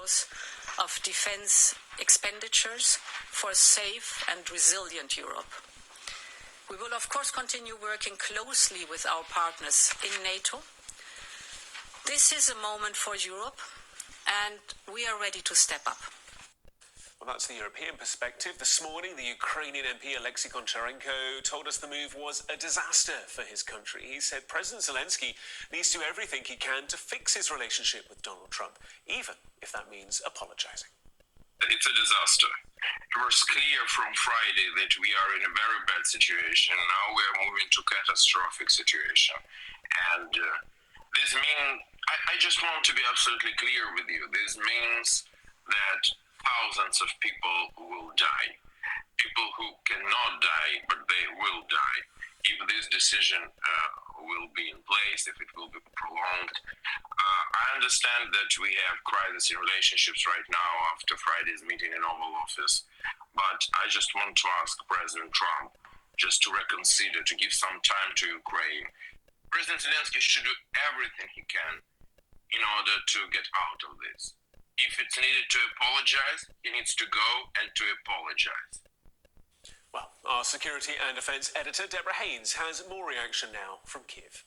euros of defense expenditures for a safe and resilient Europe. We will, of course, continue working closely with our partners in NATO. This is a moment for Europe, and we are ready to step up. Well, that's the European perspective. This morning, the Ukrainian MP Alexei Goncharenko told us the move was a disaster for his country. He said President Zelensky needs to do everything he can to fix his relationship with Donald Trump, even if that means apologizing. It's a disaster. It was clear from Friday that we are in a very bad situation. Now we are moving to catastrophic situation. And this means, I just want to be absolutely clear with you. This means that thousands of people will die. People who cannot die, but they will die if this decision will be in place, if it will be prolonged. I understand that we have crisis in relationships right now after Friday's meeting in Oval Office, but I just want to ask President Trump just to reconsider, to give some time to Ukraine. President Zelensky should do everything he can in order to get out of this. If it's needed to apologize, he needs to go and to apologize. Well, our security and defence editor, Deborah Haynes, has more reaction now from Kiev.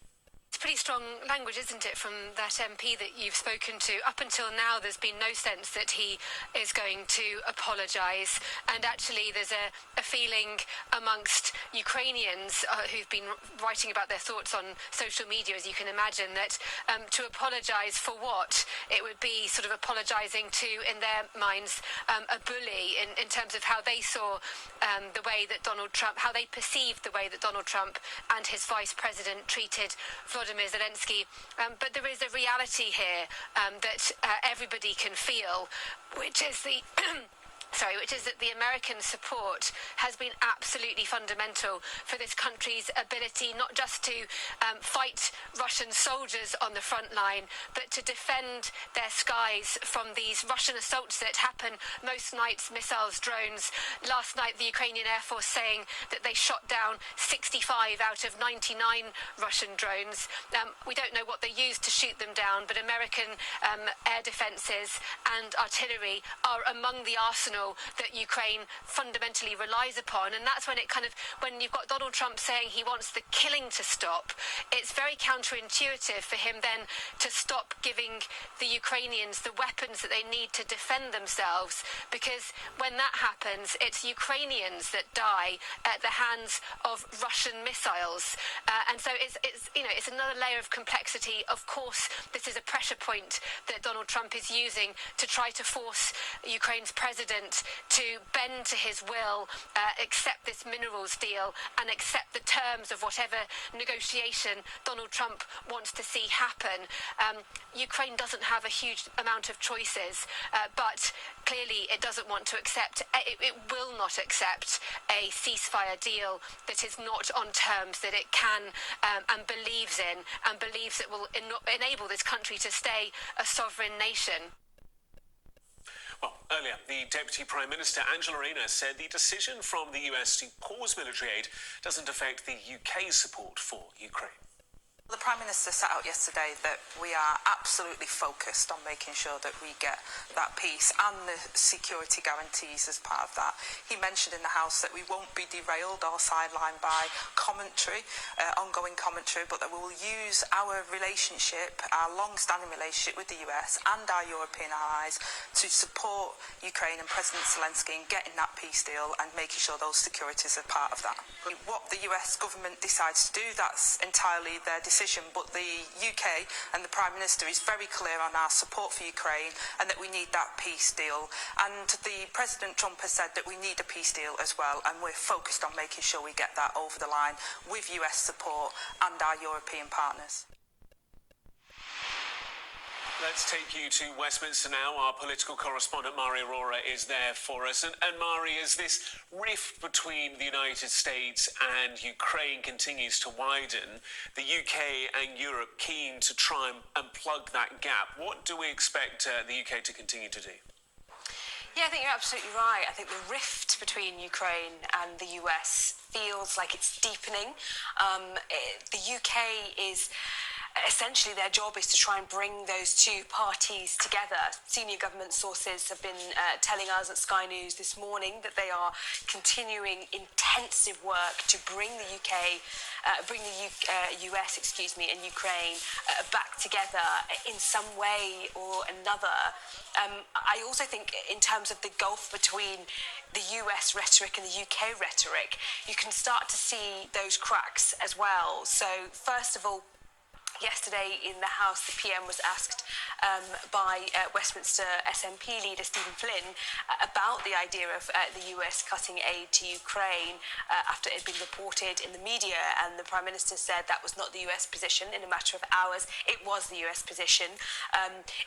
It's pretty strong language, isn't it, from that MP that you've spoken to? Up until now, there's been no sense that he is going to apologise. And actually, there's a feeling amongst Ukrainians who've been writing about their thoughts on social media, as you can imagine, that to apologise for what? It would be sort of apologising to, in their minds, a bully in terms of how they saw the way that Donald Trump, how they perceived the way that Donald Trump and his vice president treated Volodymyr Zelensky, but there is a reality here that everybody can feel, which is the which is that the American support has been absolutely fundamental for this country's ability not just to fight Russian soldiers on the front line, but to defend their skies from these Russian assaults that happen most nights, missiles, drones. Last night, the Ukrainian Air Force saying that they shot down 65 out of 99 Russian drones. We don't know what they used to shoot them down, but American air defences and artillery are among the arsenal that Ukraine fundamentally relies upon. And that's when when you've got Donald Trump saying he wants the killing to stop, it's very counterintuitive for him then to stop giving the Ukrainians the weapons that they need to defend themselves, because when that happens, it's Ukrainians that die at the hands of Russian missiles. And so it's another layer of complexity. Of course, this is a pressure point that Donald Trump is using to try to force Ukraine's president to bend to his will, accept this minerals deal and accept the terms of whatever negotiation Donald Trump wants to see happen. Ukraine doesn't have a huge amount of choices, but clearly it doesn't want to accept, it will not accept a ceasefire deal that is not on terms that it can and believes in, and believes it will enable this country to stay a sovereign nation. Well, earlier, the Deputy Prime Minister, Angela Rayner, said the decision from the US to pause military aid doesn't affect the UK's support for Ukraine. The Prime Minister set out yesterday that we are absolutely focused on making sure that we get that peace and the security guarantees as part of that. He mentioned in the House that we won't be derailed or sidelined by commentary, ongoing commentary, but that we will use our relationship, our long-standing relationship with the US and our European allies to support Ukraine and President Zelensky in getting that peace deal and making sure those securities are part of that. What the US government decides to do, that's entirely their decision. But the UK and the Prime Minister is very clear on our support for Ukraine and that we need that peace deal. And the President Trump has said that we need a peace deal as well, and we're focused on making sure we get that over the line with US support and our European partners. Let's take you to Westminster now. Our political correspondent, Mari Aurora, is there for us. And Mari, as this rift between the United States and Ukraine continues to widen, the UK and Europe keen to try and plug that gap. What do we expect the UK to continue to do? Yeah, I think you're absolutely right. I think the rift between Ukraine and the US feels like it's deepening. The UK is essentially their job is to try and bring those two parties together. Senior government sources have been telling us at Sky News this morning that they are continuing intensive work to bring the US, and Ukraine back together in some way or another. I also think in terms of the gulf between the US rhetoric and the UK rhetoric, you can start to see those cracks as well. So first of all, yesterday in the House, the PM was asked by Westminster SNP leader Stephen Flynn about the idea of the US cutting aid to Ukraine after it had been reported in the media, and the Prime Minister said that was not the US position. In a matter of hours, it was the US position.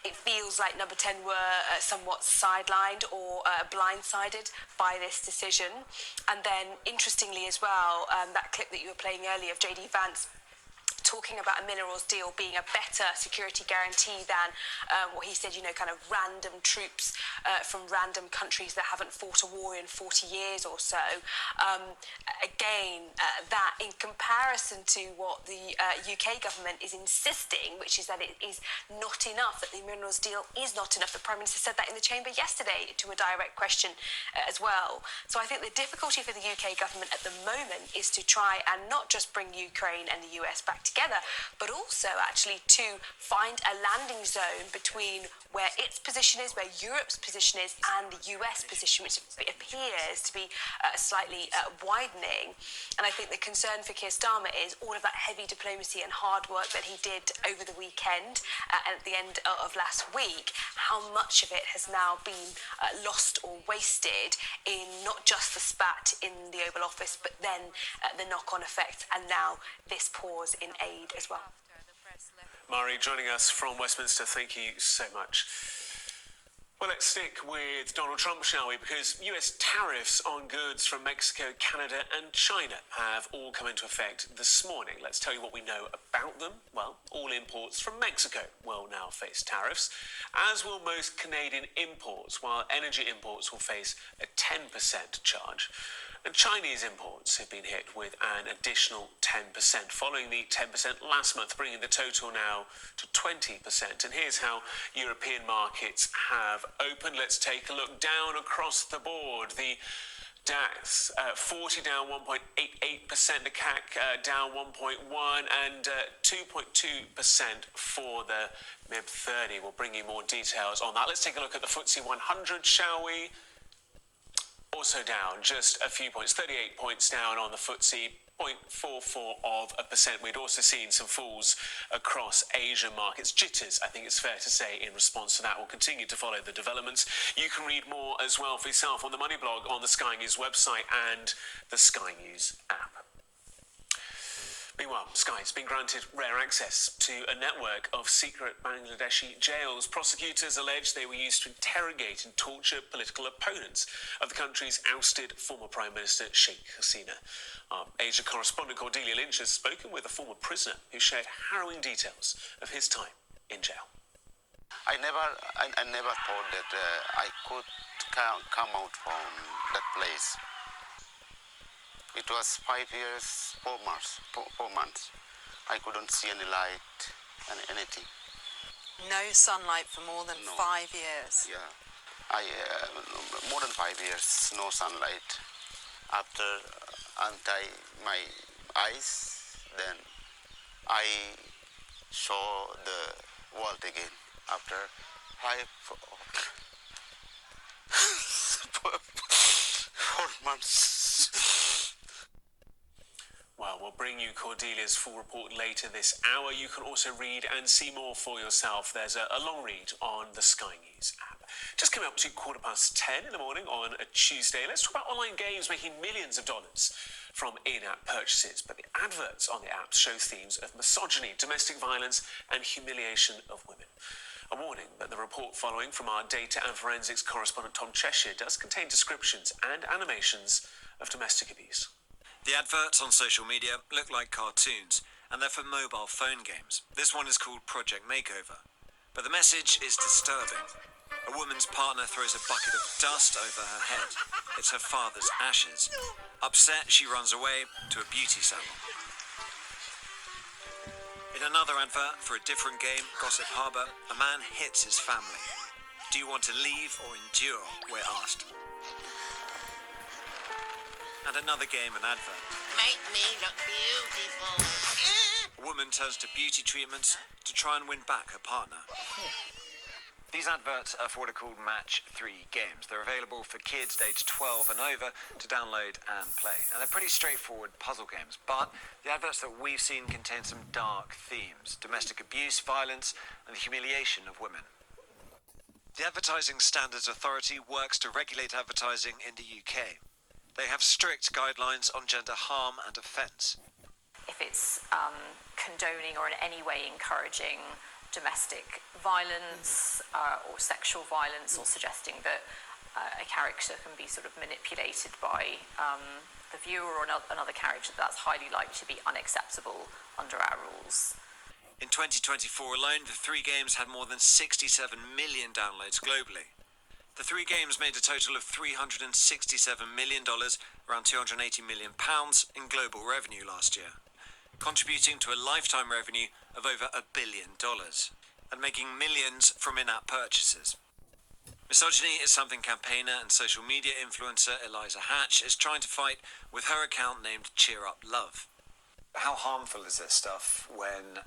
It feels like Number 10 were somewhat sidelined or blindsided by this decision. And then, interestingly as well, that clip that you were playing earlier of JD Vance talking about a minerals deal being a better security guarantee than what he said, kind of random troops from random countries that haven't fought a war in 40 years or so. That in comparison to what the UK government is insisting, which is that it is not enough, that the minerals deal is not enough. The Prime Minister said that in the chamber yesterday to a direct question as well. So I think the difficulty for the UK government at the moment is to try and not just bring Ukraine and the US back together, but also actually to find a landing zone between where its position is, where Europe's position is, and the US position, which appears to be slightly widening. And I think the concern for Keir Starmer is all of that heavy diplomacy and hard work that he did over the weekend and at the end of last week, how much of it has now been lost or wasted in not just the spat in the Oval Office, but then the knock-on effects, and now this pause in aid as well. Mari joining us from Westminster, thank you so much. Well, let's stick with Donald Trump, shall we? Because US tariffs on goods from Mexico, Canada and China have all come into effect this morning. Let's tell you what we know about them. Well, all imports from Mexico will now face tariffs, as will most Canadian imports, while energy imports will face a 10% charge. And Chinese imports have been hit with an additional 10%, following the 10% last month, bringing the total now to 20%. And here's how European markets have opened. Let's take a look down across the board. The DAX, 40 down 1.88%, the CAC down 1.1%, and 2.2% for the MIB 30. We'll bring you more details on that. Let's take a look at the FTSE 100, shall we? Also down just a few points, 38 points down on the FTSE, 0.44%. We'd also seen some falls across Asian markets. Jitters, I think it's fair to say, in response to that. We'll continue to follow the developments. You can read more as well for yourself on the Money blog, on the Sky News website and the Sky News app. Meanwhile, Sky's been granted rare access to a network of secret Bangladeshi jails. Prosecutors allege they were used to interrogate and torture political opponents of the country's ousted former Prime Minister Sheikh Hasina. Our Asia correspondent Cordelia Lynch has spoken with a former prisoner who shared harrowing details of his time in jail. I never thought that I could come out from that place. It was 5 years, 4 months. I couldn't see any light and anything. No sunlight for more than 5 years. Yeah, more than 5 years, no sunlight. After untie my eyes, then I saw the world again. After 4 months. Well, we'll bring you Cordelia's full report later this hour. You can also read and see more for yourself. There's a long read on the Sky News app. Just coming up to 10:15 in the morning on a Tuesday. Let's talk about online games making millions of dollars from in-app purchases. But the adverts on the apps show themes of misogyny, domestic violence and humiliation of women. A warning that the report following from our data and forensics correspondent Tom Cheshire does contain descriptions and animations of domestic abuse. The adverts on social media look like cartoons, and they're for mobile phone games. This one is called Project Makeover. But the message is disturbing. A woman's partner throws a bucket of dust over her head. It's her father's ashes. Upset, she runs away to a beauty salon. In another advert for a different game, Gossip Harbour, a man hits his family. Do you want to leave or endure? We're asked. And another game and advert. Make me look beautiful. A woman turns to beauty treatments to try and win back her partner. These adverts are for what are called Match 3 games. They're available for kids aged 12 and over to download and play. And they're pretty straightforward puzzle games. But the adverts that we've seen contain some dark themes: domestic abuse, violence, and the humiliation of women. The Advertising Standards Authority works to regulate advertising in the UK. They have strict guidelines on gender harm and offence. If it's condoning or in any way encouraging domestic violence or sexual violence, or suggesting that a character can be sort of manipulated by the viewer or another character, that's highly likely to be unacceptable under our rules. In 2024 alone, the 3 games had more than 67 million downloads globally. The 3 games made a total of $367 million, around £280 million in global revenue last year, contributing to a lifetime revenue of over $1 billion and making millions from in-app purchases. Misogyny is something campaigner and social media influencer Eliza Hatch is trying to fight with her account named Cheer Up Love. How harmful is this stuff when,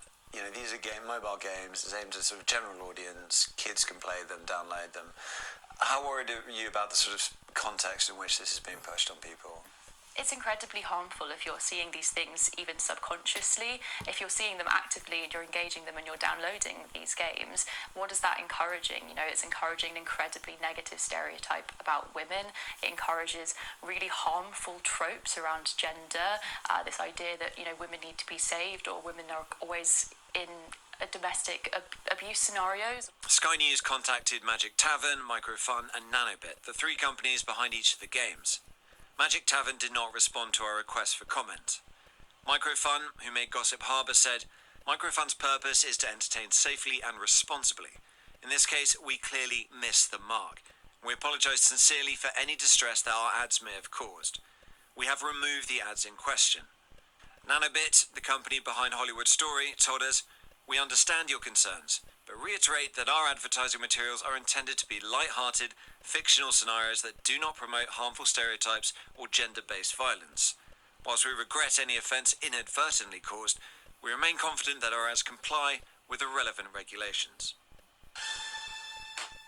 these are mobile games, it's aimed at a sort of general audience, kids can play them, download them. How worried are you about the sort of context in which this is being pushed on people? It's incredibly harmful if you're seeing these things even subconsciously. If you're seeing them actively and you're engaging them and you're downloading these games, what is that encouraging? It's encouraging an incredibly negative stereotype about women. It encourages really harmful tropes around gender, this idea that, women need to be saved, or women are always in domestic abuse scenarios. Sky News contacted Magic Tavern, Microfun and Nanobit, the 3 companies behind each of the games. Magic Tavern did not respond to our request for comment. Microfun, who made Gossip Harbour, said, "Microfun's purpose is to entertain safely and responsibly. In this case, we clearly missed the mark. We apologise sincerely for any distress that our ads may have caused. We have removed the ads in question." Nanobit, the company behind Hollywood Story, told us, "We understand your concerns, but reiterate that our advertising materials are intended to be light-hearted, fictional scenarios that do not promote harmful stereotypes or gender-based violence. Whilst we regret any offence inadvertently caused, we remain confident that our ads comply with the relevant regulations."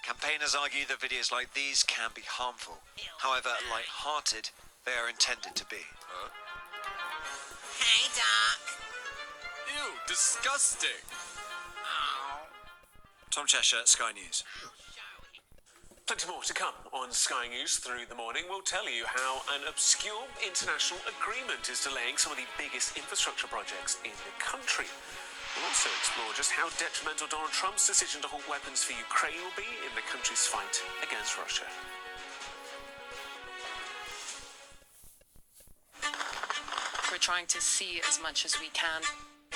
Campaigners argue that videos like these can be harmful. However light-hearted they are intended to be. Hey, Doc. Ew, disgusting. Tom Cheshire, Sky News. Plenty more to come on Sky News through the morning. We'll tell you how an obscure international agreement is delaying some of the biggest infrastructure projects in the country. We'll also explore just how detrimental Donald Trump's decision to halt weapons for Ukraine will be in the country's fight against Russia. We're trying to see as much as we can.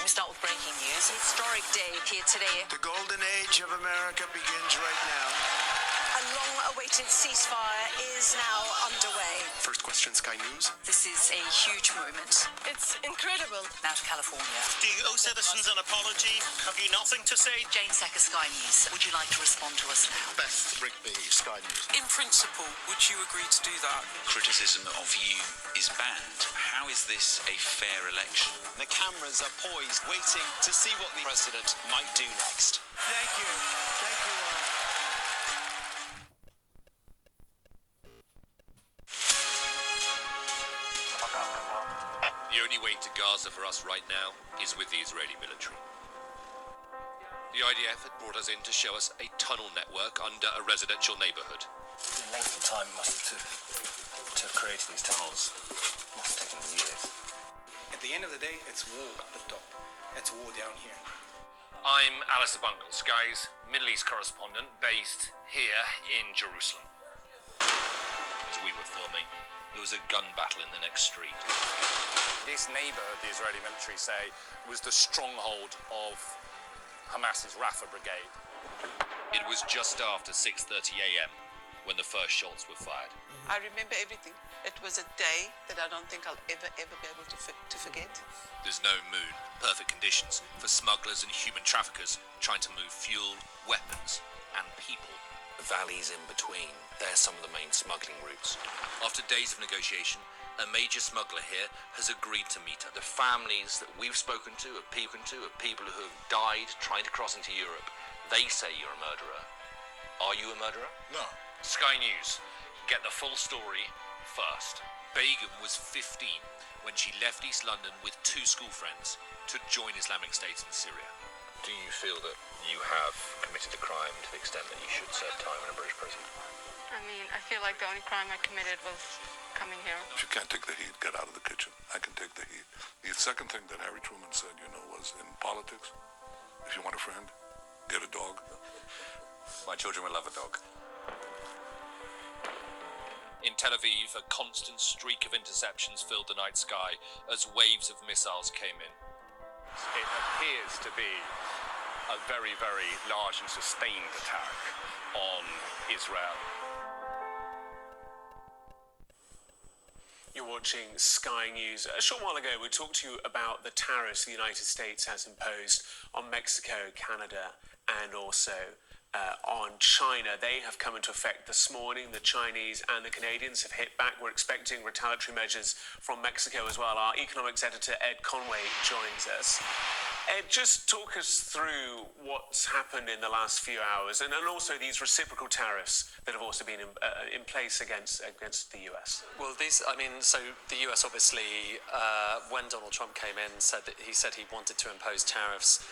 We start with breaking news. Historic day here today. The golden age of America begins right now. A long-awaited ceasefire is now underway. First question, Sky News. This is a huge moment. It's incredible. Now to California. Do you owe citizens an apology? Have you nothing to say? Jane Secker, Sky News. Would you like to respond to us now? Beth Rigby, Sky News. In principle, would you agree to do that? Criticism of you is banned. How is this a fair election? The cameras are poised, waiting to see what the president might do next. Thank you. Thank you. The only way to Gaza for us right now is with the Israeli military. The IDF had brought us in to show us a tunnel network under a residential neighborhood. The length of time must have to have created these tunnels must have taken years. At the end of the day, it's war at the top. It's war down here. I'm Alistair Bungle, Sky's Middle East correspondent based here in Jerusalem. As we were filming, there was a gun battle in the next street. This neighbourhood, the Israeli military say, was the stronghold of Hamas's Rafah brigade. It was just after 6:30 a.m. when the first shots were fired. I remember everything. It was a day that I don't think I'll ever be able to forget. There's no moon, perfect conditions for smugglers and human traffickers trying to move fuel, weapons, and people. The valleys in between, they're some of the main smuggling routes. After days of negotiation, a major smuggler here has agreed to meet her. The families that we've spoken to are people who have died trying to cross into Europe. They say you're a murderer. Are you a murderer? No. Sky News. Get the full story first. Begum was 15 when she left East London with 2 school friends to join Islamic State in Syria. Do you feel that you have committed a crime to the extent that you should serve time in a British prison? I mean, I feel like the only crime I committed was coming here. If you can't take the heat, get out of the kitchen. I can take the heat. The second thing that Harry Truman said, was in politics, if you want a friend, get a dog. My children will love a dog. In Tel Aviv, a constant streak of interceptions filled the night sky as waves of missiles came in. It appears to be a very, very large and sustained attack on Israel. You're watching Sky News. A short while ago, we talked to you about the tariffs the United States has imposed on Mexico, Canada, and also on China. They have come into effect this morning. The Chinese and the Canadians have hit back. We're expecting retaliatory measures from Mexico as well. Our economics editor, Ed Conway, joins us. Ed, just talk us through what's happened in the last few hours and also these reciprocal tariffs that have also been in place against the US. Well, so the US obviously, when Donald Trump came in, said he wanted to impose tariffs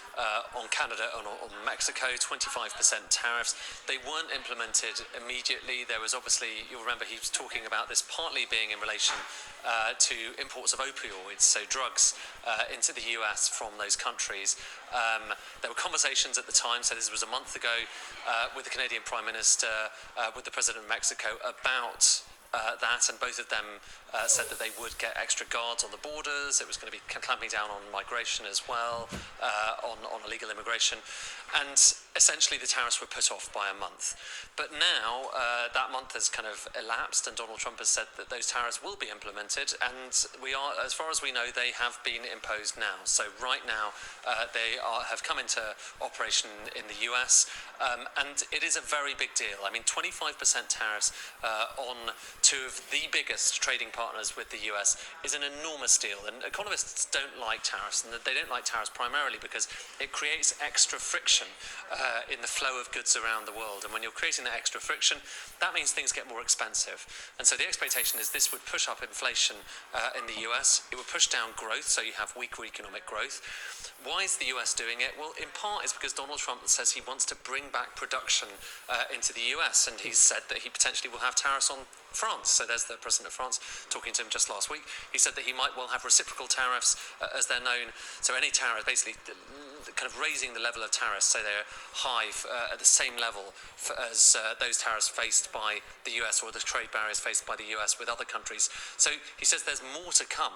on Canada and on Mexico, 25% tariffs. They weren't implemented immediately. There was obviously, you'll remember he was talking about this partly being in relation to imports of opioids, so drugs, into the US from those countries. There were conversations at the time, so this was a month ago, with the Canadian Prime Minister, with the President of Mexico about that, and both of them said that they would get extra guards on the borders. It was going to be clamping down on migration as well, on illegal immigration, and essentially the tariffs were put off by a month. But now that month has kind of elapsed, and Donald Trump has said that those tariffs will be implemented, and as far as we know, they have been imposed now. So right now they have come into operation in the US, and it is a very big deal. I mean, 25% tariffs on 2 of the biggest trading partners with the US is an enormous deal, and economists don't like tariffs, and they don't like tariffs primarily because it creates extra friction in the flow of goods around the world, and when you're creating that extra friction, that means things get more expensive. And so the expectation is this would push up inflation in the US. It would push down growth, so you have weaker economic growth. Why is the US doing it? Well, in part it's because Donald Trump says he wants to bring back production into the US, and he's said that he potentially will have tariffs on France. So there's the President of France talking to him just last week. He said that he might well have reciprocal tariffs, as they're known. So any tariff, basically kind of raising the level of tariffs so they're high at the same level as those tariffs faced by the US, or the trade barriers faced by the US with other countries. So he says there's more to come.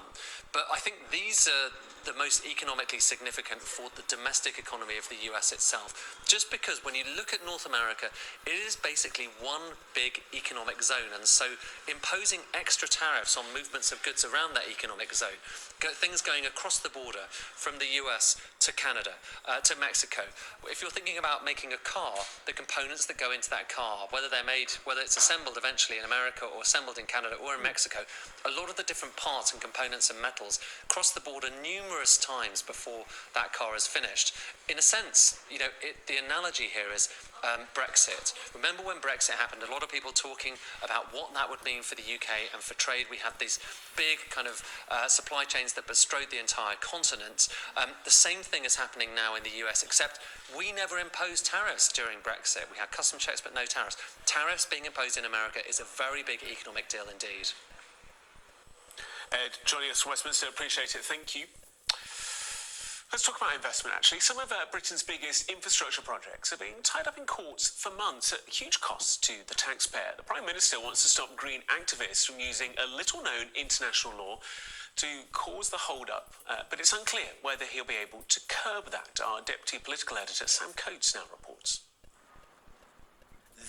But I think these are the most economically significant for the domestic economy of the US itself. Just because when you look at North America, it is basically one big economic zone, and so imposing extra tariffs on movements of goods around that economic zone, things going across the border from the US to Canada, to Mexico. If you're thinking about making a car, the components that go into that car, whether it's assembled eventually in America or assembled in Canada or in Mexico, a lot of the different parts and components and metals cross the border numerous times before that car is finished. In a sense, the analogy here is Brexit. Remember when Brexit happened, a lot of people talking about what that would mean for the UK and for trade. We had these big kind of supply chains that bestrode the entire continent. The same thing is happening now in the US, except we never imposed tariffs during Brexit. We had custom checks but no tariffs. Tariffs being imposed in America is a very big economic deal indeed. Ed, joining us from Westminster, appreciate it. Thank you. Let's talk about investment, actually. Some of Britain's biggest infrastructure projects are being tied up in courts for months at huge costs to the taxpayer. The Prime Minister wants to stop green activists from using a little-known international law to cause the hold-up, but it's unclear whether he'll be able to curb that. Our Deputy Political Editor, Sam Coates, now reports.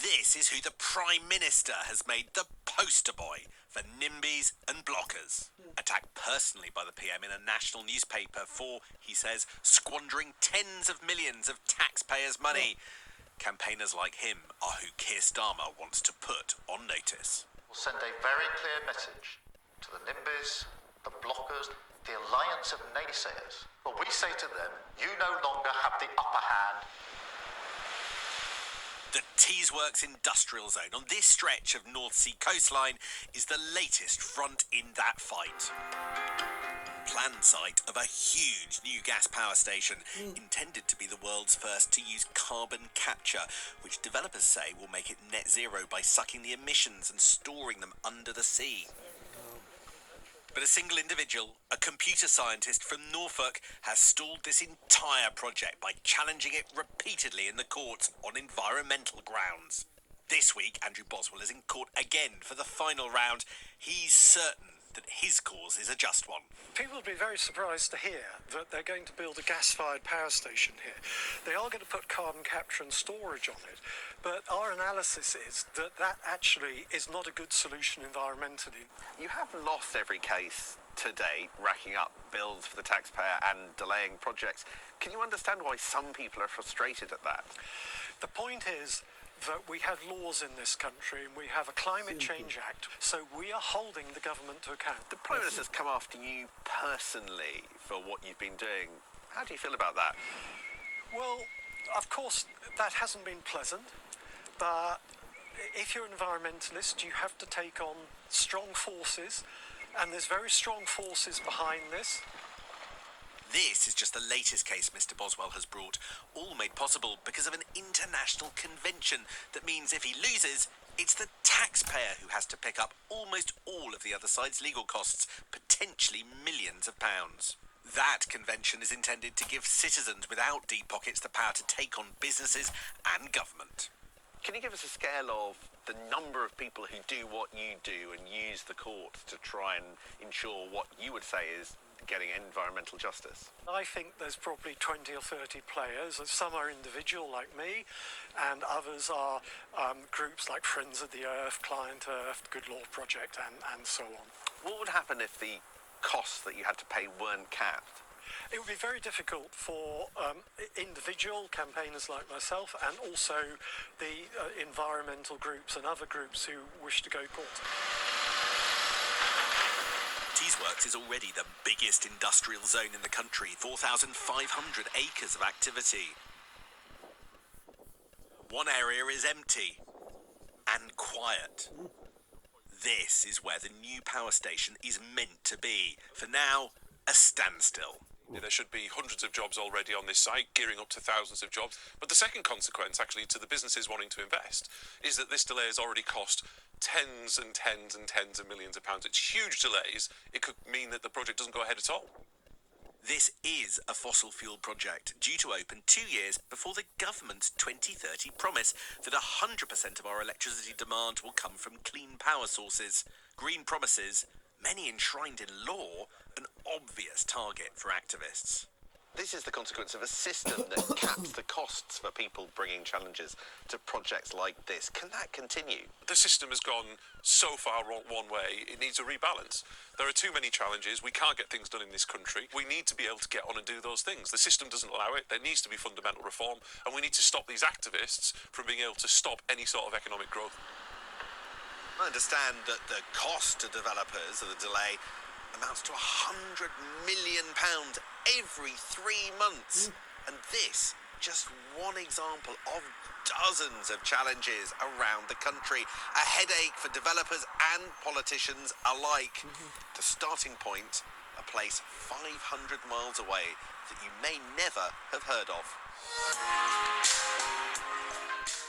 This is who the Prime Minister has made the poster boy for NIMBYs and blockers. Attacked personally by the PM in a national newspaper for, he says, squandering tens of millions of taxpayers' money. Campaigners like him are who Keir Starmer wants to put on notice. We'll send a very clear message to the NIMBYs, the blockers, the alliance of naysayers. But we say to them, you no longer have the upper hand. The Teesworks industrial zone on this stretch of North Sea coastline is the latest front in that fight. Planned site of a huge new gas power station intended to be the world's first to use carbon capture, which developers say will make it net zero by sucking the emissions and storing them under the sea. But a single individual, a computer scientist from Norfolk, has stalled this entire project by challenging it repeatedly in the courts on environmental grounds. This week, Andrew Boswell is in court again for the final round. He's certain that his cause is a just one. People will be very surprised to hear that they're going to build a gas-fired power station here. They are going to put carbon capture and storage on it, but our analysis is that that actually is not a good solution environmentally. You have lost every case to date, racking up bills for the taxpayer and delaying projects. Can you understand why some people are frustrated at that? The point is that we have laws in this country and we have a Climate Change Act, so we are holding the government to account. The Prime Minister's come after you personally for what you've been doing. How do you feel about that? Well, of course, that hasn't been pleasant, but if you're an environmentalist, you have to take on strong forces, and there's very strong forces behind this. This is just the latest case Mr. Boswell has brought, all made possible because of an international convention that means if he loses, it's the taxpayer who has to pick up almost all of the other side's legal costs, potentially millions of pounds. That convention is intended to give citizens without deep pockets the power to take on businesses and government. Can you give us a scale of the number of people who do what you do and use the courts to try and ensure what you would say is getting environmental justice? I think there's probably 20 or 30 players. Some are individual like me, and others are groups like Friends of the Earth, Client Earth, Good Law Project, and so on. What would happen if the costs that you had to pay weren't capped? It would be very difficult for individual campaigners like myself and also the environmental groups and other groups who wish to go court. Teesworks is already the biggest industrial zone in the country, 4,500 acres of activity. One area is empty and quiet. This is where the new power station is meant to be. For now, a standstill. There should be hundreds of jobs already on this site, gearing up to thousands of jobs. But the second consequence, actually, to the businesses wanting to invest, is that this delay has already cost tens and tens and tens of millions of pounds. It's huge delays. It could mean that the project doesn't go ahead at all. This is a fossil fuel project due to open 2 years before the government's 2030 promise that 100% of our electricity demand will come from clean power sources. Green promises, many enshrined in law, an obvious target for activists. This is the consequence of a system that caps the costs for people bringing challenges to projects like this. Can that continue? The system has gone so far one way, it needs a rebalance. There are too many challenges. We can't get things done in this country. We need to be able to get on and do those things. The system doesn't allow it. There needs to be fundamental reform, and we need to stop these activists from being able to stop any sort of economic growth. I understand that the cost to developers of the delay amounts to £100 million every 3 months. And this, just one example of dozens of challenges around the country. A headache for developers and politicians alike. The starting point, a place 500 miles away that you may never have heard of.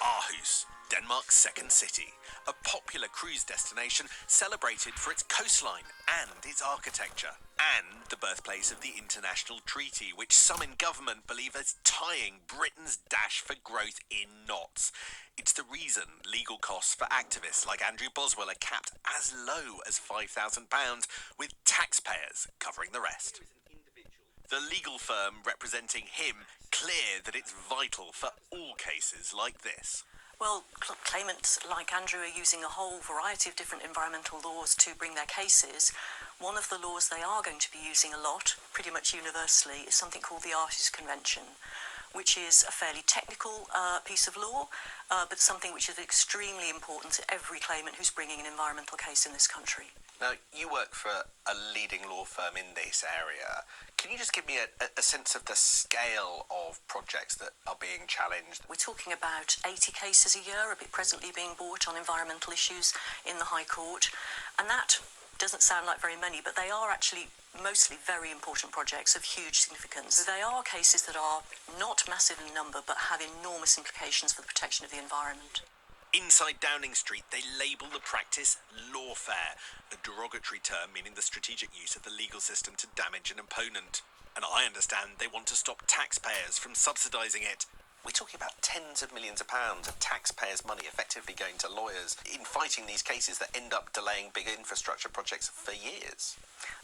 Aarhus, Denmark's second city, a popular cruise destination celebrated for its coastline and its architecture, and the birthplace of the international treaty, which some in government believe is tying Britain's dash for growth in knots. It's the reason legal costs for activists like Andrew Boswell are capped as low as £5,000, with taxpayers covering the rest. The legal firm representing him clear that it's vital for all cases like this. Well, claimants like Andrew are using a whole variety of different environmental laws to bring their cases. One of the laws they are going to be using a lot, pretty much universally, is something called the Artists Convention, which is a fairly technical piece of law, but something which is extremely important to every claimant who's bringing an environmental case in this country. Now, you work for a leading law firm in this area. Can you just give me a sense of the scale of projects that are being challenged? We're talking about 80 cases a year presently being brought on environmental issues in the High Court, and that doesn't sound like very many, but they are actually mostly very important projects of huge significance. They are cases that are not massive in number, but have enormous implications for the protection of the environment. Inside Downing Street, they label the practice lawfare, a derogatory term meaning the strategic use of the legal system to damage an opponent. And I understand they want to stop taxpayers from subsidising it. We're talking about tens of millions of pounds of taxpayers' money effectively going to lawyers in fighting these cases that end up delaying big infrastructure projects for years.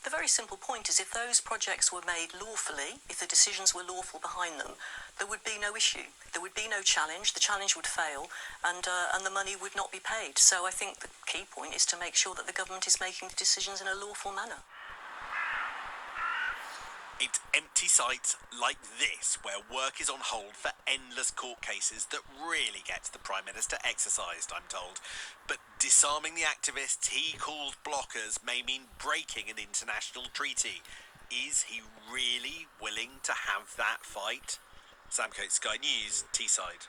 The very simple point is if those projects were made lawfully, if the decisions were lawful behind them, there would be no issue. There would be no challenge. The challenge would fail, and the money would not be paid. So I think the key point is to make sure that the government is making the decisions in a lawful manner. It's empty sites like this where work is on hold for endless court cases that really gets the Prime Minister exercised, I'm told. But disarming the activists he calls blockers may mean breaking an international treaty. Is he really willing to have that fight? Sam Coates, Sky News, Teesside.